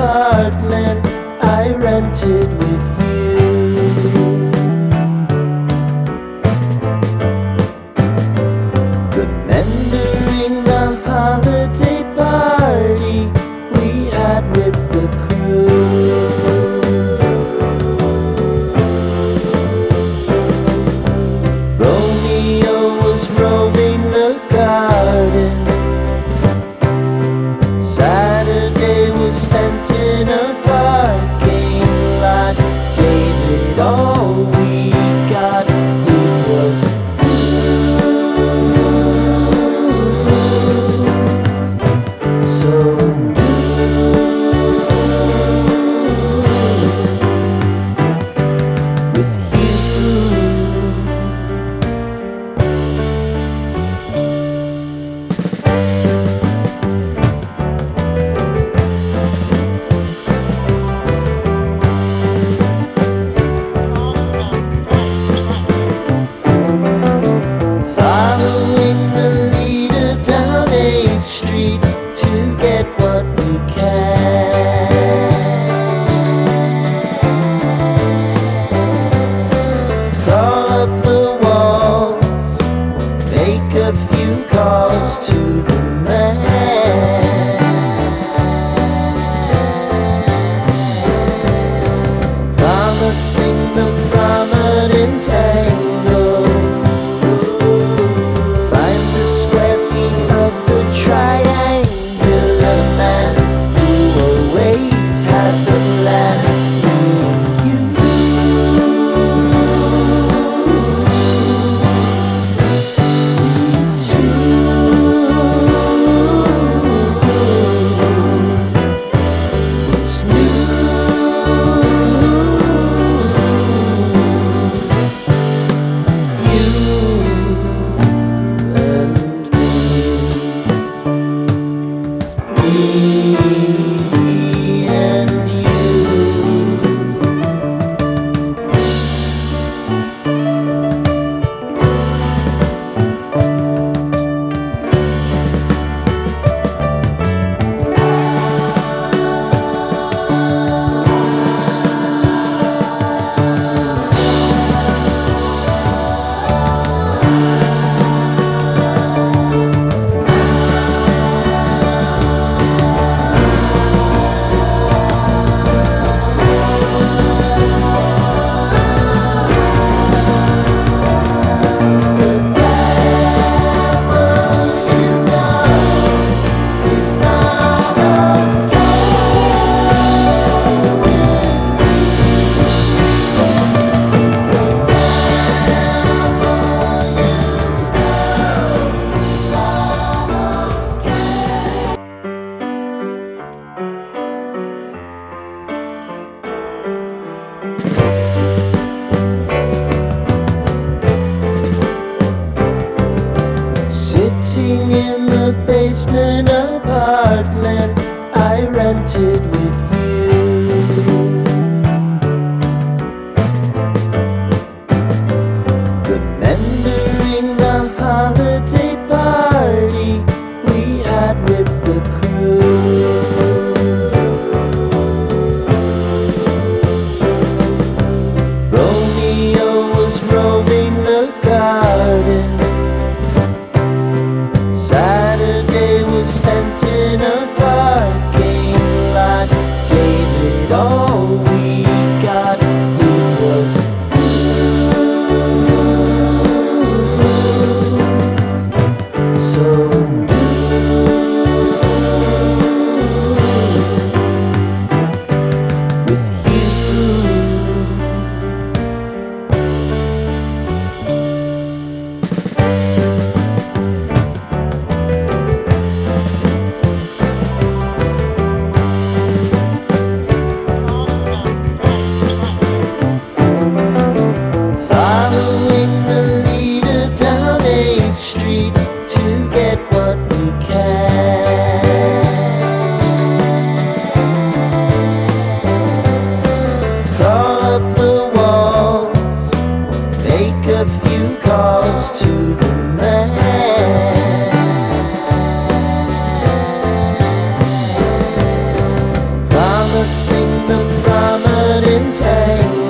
apartment I rented with you. Remembering the holiday party we had with the crew. Romeo was roaming the garden. Saturday was spent in a parking lot. Gave it all we got. It was so with you. Following the leader down 8th Street to get what we can. Crawl up the walls, make a few calls to the man. Promising the prominent angle. Find the square feet of the triangular man who always had the plan. You what's new? You and me and you. Sitting in the basement apartment I rented with you. Remembering the holiday party we had with the crew. Romeo was roaming the garden. Saturday was spent in a parking lot. crossing the prominent end.